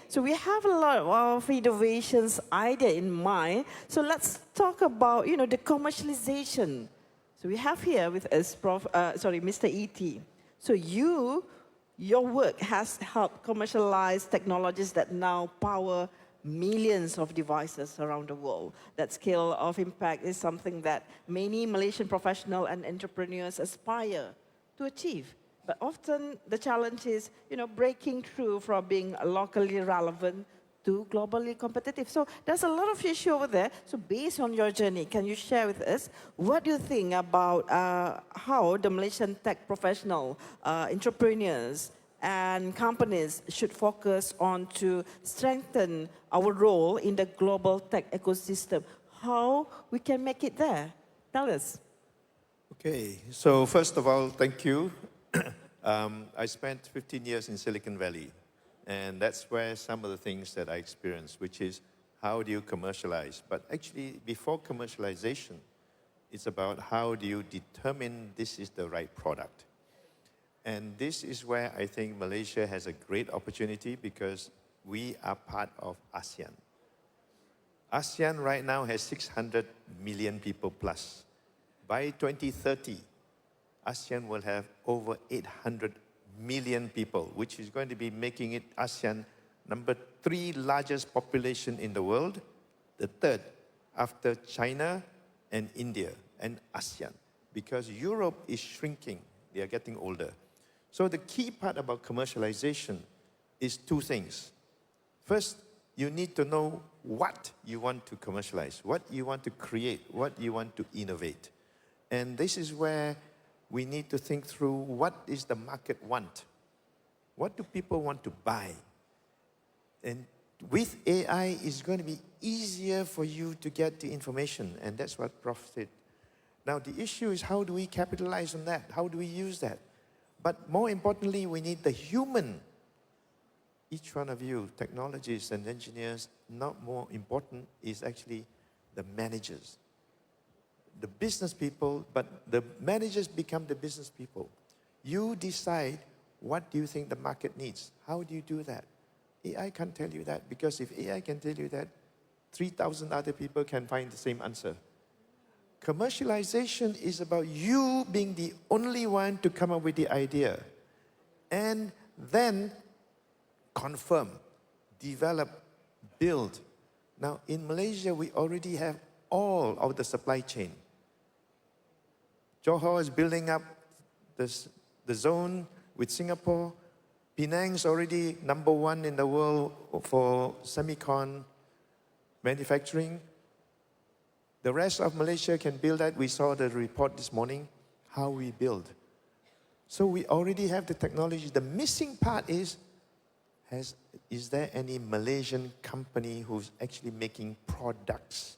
So we have a lot of innovations idea in mind. So let's talk about, the commercialization. So we have here with us, Mr. E.T. So your work has helped commercialize technologies that now power millions of devices around the world. That scale of impact is something that many Malaysian professionals and entrepreneurs aspire to achieve. But often the challenge is, breaking through from being locally relevant to globally competitive. So there's a lot of issue over there. So based on your journey, can you share with us what do you think about how the Malaysian tech professional, entrepreneurs, and companies should focus on to strengthen our role in the global tech ecosystem? How we can make it there? Tell us. Okay, so first of all, thank you. I spent 15 years in Silicon Valley, and that's where some of the things that I experienced, which is how do you commercialize? But actually, before commercialization, it's about how do you determine this is the right product. And this is where I think Malaysia has a great opportunity because we are part of ASEAN. ASEAN right now has 600 million people plus. By 2030, ASEAN will have over 800 million people, which is going to be making it ASEAN number 3 largest population in the world, the 3rd after China and India and ASEAN, because Europe is shrinking, they are getting older. So the key part about commercialization is 2 things. First, you need to know what you want to commercialize, what you want to create, what you want to innovate. And this is where we need to think through what is the market want? What do people want to buy? And with AI, it's going to be easier for you to get the information, and that's what Prof said. Now, the issue is how do we capitalize on that? How do we use that? But more importantly, we need the human. Each one of you, technologists and engineers, not more important is actually the managers. The business people, but the managers become the business people. You decide what do you think the market needs. How do you do that? AI can't tell you that, because if AI can tell you that, 3,000 other people can find the same answer. Commercialization is about you being the only one to come up with the idea and then confirm, develop, build. Now, in Malaysia, we already have all of the supply chain. Johor is building up the zone with Singapore. Penang's already number 1 in the world for semicon manufacturing. The rest of Malaysia can build that. We saw the report this morning, how we build. So we already have the technology. The missing part is there any Malaysian company who's actually making products?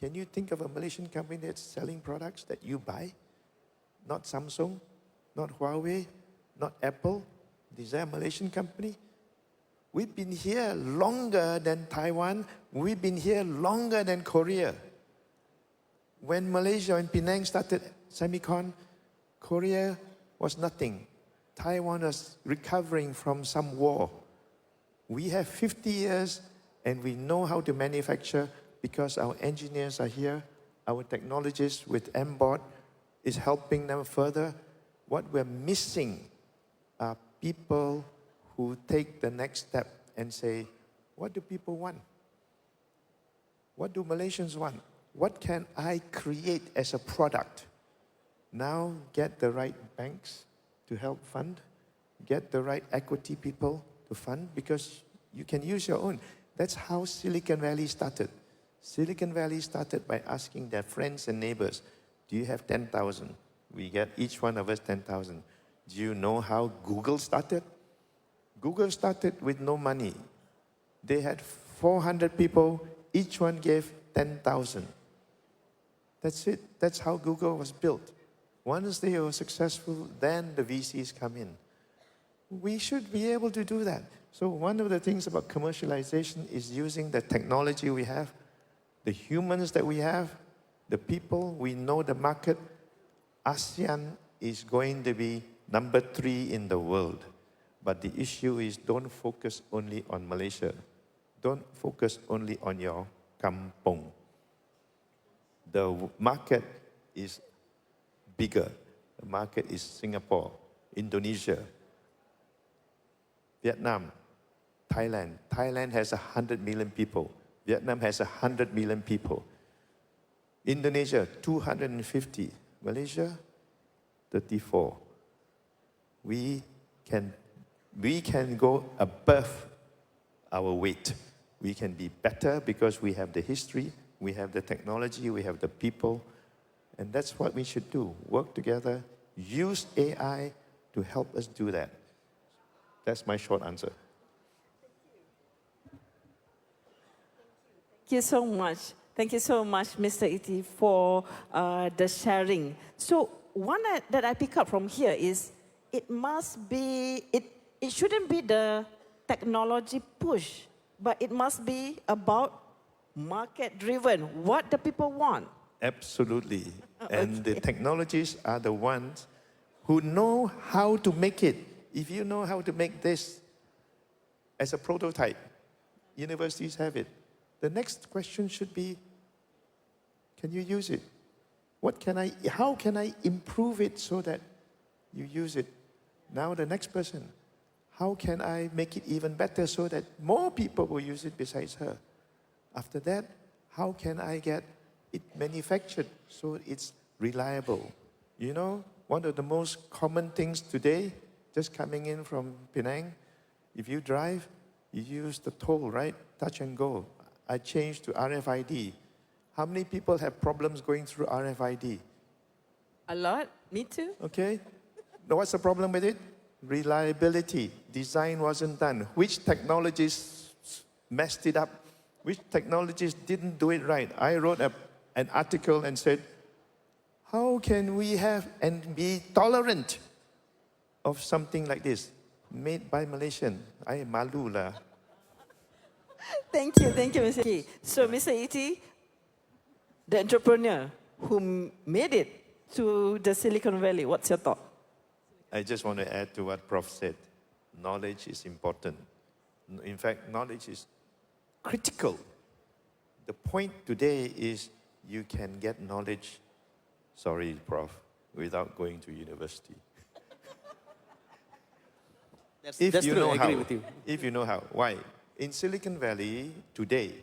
Can you think of a Malaysian company that's selling products that you buy? Not Samsung, not Huawei, not Apple. Is there a Malaysian company? We've been here longer than Taiwan. We've been here longer than Korea. When Malaysia and Penang started semicon, Korea was nothing. Taiwan was recovering from some war. We have 50 years and we know how to manufacture because our engineers are here. Our technologists with MBOT is helping them further. What we're missing are people who take the next step and say, what do people want? What do Malaysians want? What can I create as a product? Now get the right banks to help fund, get the right equity people to fund, because you can use your own. That's how Silicon Valley started. Silicon Valley started by asking their friends and neighbors, do you have 10,000? We get each one of us 10,000. Do you know how Google started? Google started with no money. They had 400 people, each one gave 10,000. That's it. That's how Google was built. Once they were successful, then the VCs come in. We should be able to do that. So one of the things about commercialization is using the technology we have, the humans that we have, the people, we know the market. ASEAN is going to be number 3 in the world. But the issue is don't focus only on Malaysia. Don't focus only on your kampong. The market is bigger. The market is Singapore, Indonesia, Vietnam, Thailand. Thailand has 100 million people. Vietnam has 100 million people. Indonesia, 250. Malaysia, 34. We can go above our weight. We can be better because we have the history, we have the technology, we have the people. And that's what we should do. Work together, use AI to help us do that. That's my short answer. Thank you so much. Thank you so much, Mr. Iti, for the sharing. So one that I pick up from here is it shouldn't be the technology push, but it must be about market-driven, what the people want. Absolutely. And the technologists are the ones who know how to make it. If you know how to make this as a prototype, universities have it. The next question should be, can you use it? How can I improve it so that you use it? Now the next person, how can I make it even better so that more people will use it besides her? After that, how can I get it manufactured so it's reliable? You know, one of the most common things today, just coming in from Penang, if you drive, you use the toll, right? Touch and go. I changed to RFID. How many people have problems going through RFID? A lot, me too. Okay. Now what's the problem with it? Reliability. Design wasn't done. Which technologies messed it up? Which technologies didn't do it right? I wrote an article and said, how can we have and be tolerant of something like this made by Malaysian? I malu lah. Thank you, Mr. Iti. So, Mr. Iti, the entrepreneur who made it to the Silicon Valley, what's your thought? I just want to add to what Prof said. Knowledge is important. In fact, knowledge is critical. The point today is you can get knowledge, sorry, Prof, without going to university. That's true, I agree with you. If you know how. Why? In Silicon Valley today,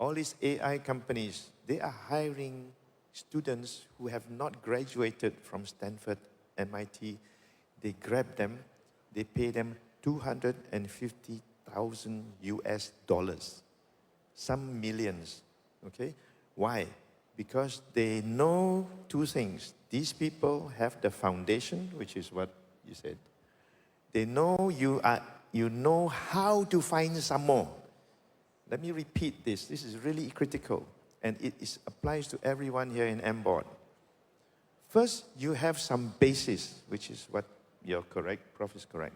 all these AI companies, they are hiring students who have not graduated from Stanford, MIT. They grab them, they pay them $250,000 US, some millions, okay? Why? Because they know two things. These people have the foundation, which is what you said. They know you know how to find some more. Let me repeat this. This is really critical, and it applies to everyone here in MBOard. First, you have some basis, which is what you're correct, Prof is correct.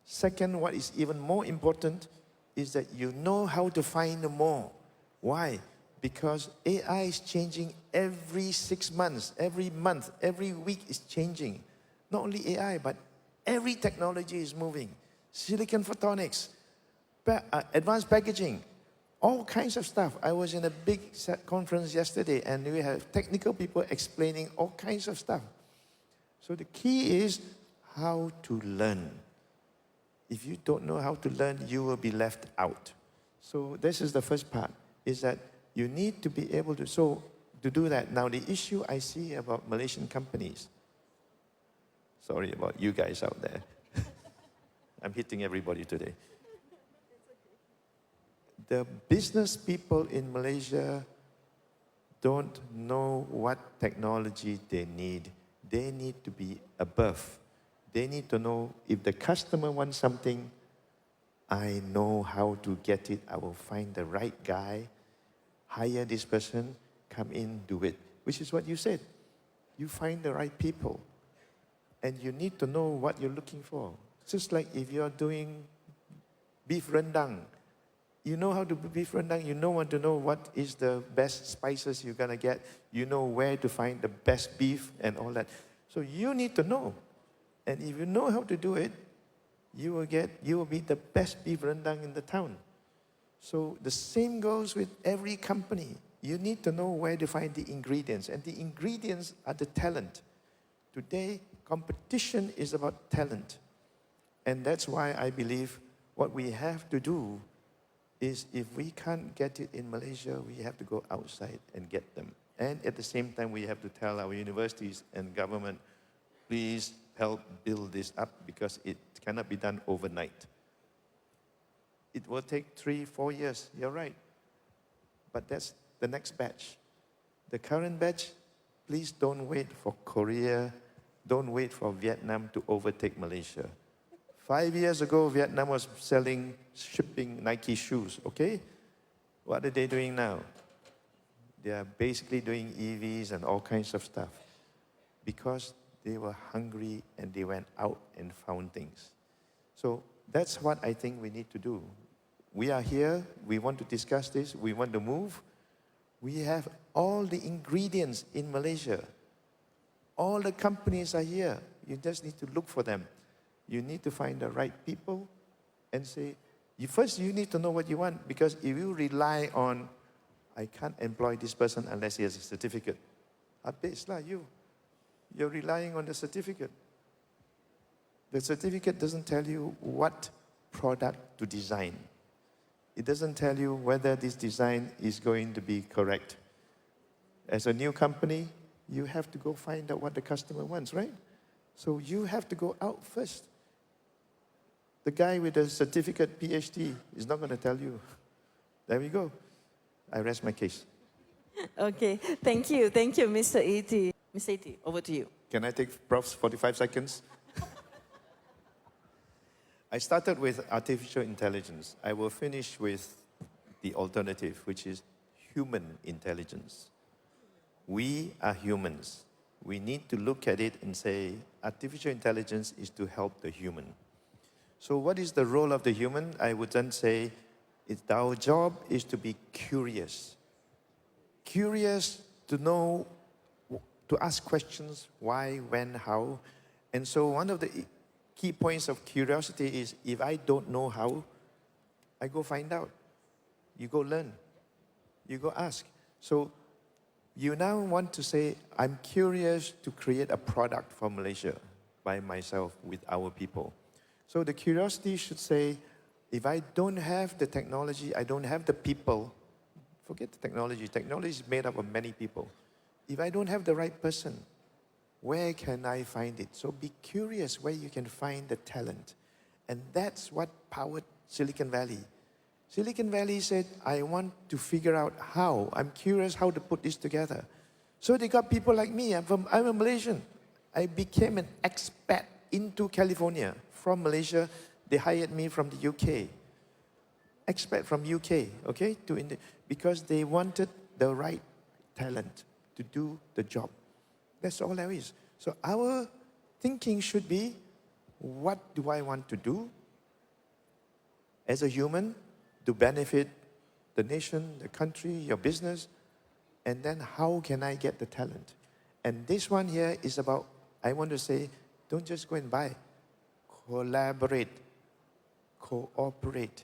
Second, what is even more important is that you know how to find more. Why? Because AI is changing every 6 months, every month, every week is changing. Not only AI, but every technology is moving. Silicon photonics, advanced packaging, all kinds of stuff. I was in a big conference yesterday and we have technical people explaining all kinds of stuff. So the key is how to learn. If you don't know how to learn, you will be left out. So this is the first part, is that you need to be able to do that. Now the issue I see about Malaysian companies, sorry about you guys out there. I'm hitting everybody today. The business people in Malaysia don't know what technology they need. They need to be above. They need to know if the customer wants something, I know how to get it. I will find the right guy, hire this person, come in, do it. Which is what you said. You find the right people. And you need to know what you're looking for. Just like if you're doing beef rendang, you know how to do beef rendang, you want to know what is the best spices you're going to get, you know where to find the best beef and all that. So you need to know. And if you know how to do it, you will be the best beef rendang in the town. So the same goes with every company. You need to know where to find the ingredients, and the ingredients are the talent. Today, competition is about talent. And that's why I believe what we have to do is, if we can't get it in Malaysia, we have to go outside and get them. And at the same time, we have to tell our universities and government, please help build this up, because it cannot be done overnight. It will take 3-4 years, you're right. But that's the next batch. The current batch, please don't wait for Korea, don't wait for Vietnam to overtake Malaysia. 5 years ago, Vietnam was shipping Nike shoes, okay? What are they doing now? They are basically doing EVs and all kinds of stuff, because they were hungry and they went out and found things. So that's what I think we need to do. We are here, we want to discuss this, we want to move. We have all the ingredients in Malaysia. All the companies are here. You just need to look for them. You need to find the right people and say, first you need to know what you want, because if you rely on, I can't employ this person unless he has a certificate. Habislah you. You're relying on the certificate. The certificate doesn't tell you what product to design. It doesn't tell you whether this design is going to be correct. As a new company, you have to go find out what the customer wants, right? So you have to go out first. The guy with the certificate PhD is not going to tell you. There we go. I rest my case. Okay, thank you, Mr. E.T. Mr. E.T., over to you. Can I take Prof's 45 seconds? I started with artificial intelligence. I will finish with the alternative, which is human intelligence. We are humans. We need to look at it and say, artificial intelligence is to help the human. So what is the role of the human? I would then say, our job is to be curious. Curious to know, to ask questions, why, when, how. And so one of the key points of curiosity is, if I don't know how, I go find out. You go learn. You go ask. So you now want to say, I'm curious to create a product for Malaysia by myself with our people. So the curiosity should say, if I don't have the technology, I don't have the people, forget the technology. Technology is made up of many people. If I don't have the right person, where can I find it? So be curious where you can find the talent. And that's what powered Silicon Valley. Silicon Valley said, I want to figure out how. I'm curious how to put this together. So they got people like me. I'm a Malaysian. I became an expat into California. From Malaysia, they hired me from the UK. Expat from UK, okay? Because they wanted the right talent to do the job. That's all there is. So our thinking should be, what do I want to do as a human to benefit the nation, the country, your business, and then how can I get the talent? And this one here is about, I want to say, don't just go and buy. Collaborate, cooperate,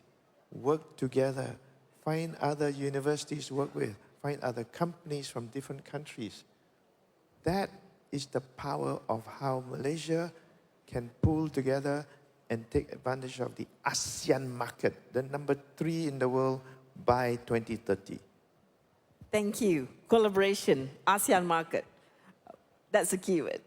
work together, find other universities to work with, find other companies from different countries. That is the power of how Malaysia can pull together and take advantage of the ASEAN market, the number 3 in the world by 2030. Thank you. Collaboration, ASEAN market. That's the keyword.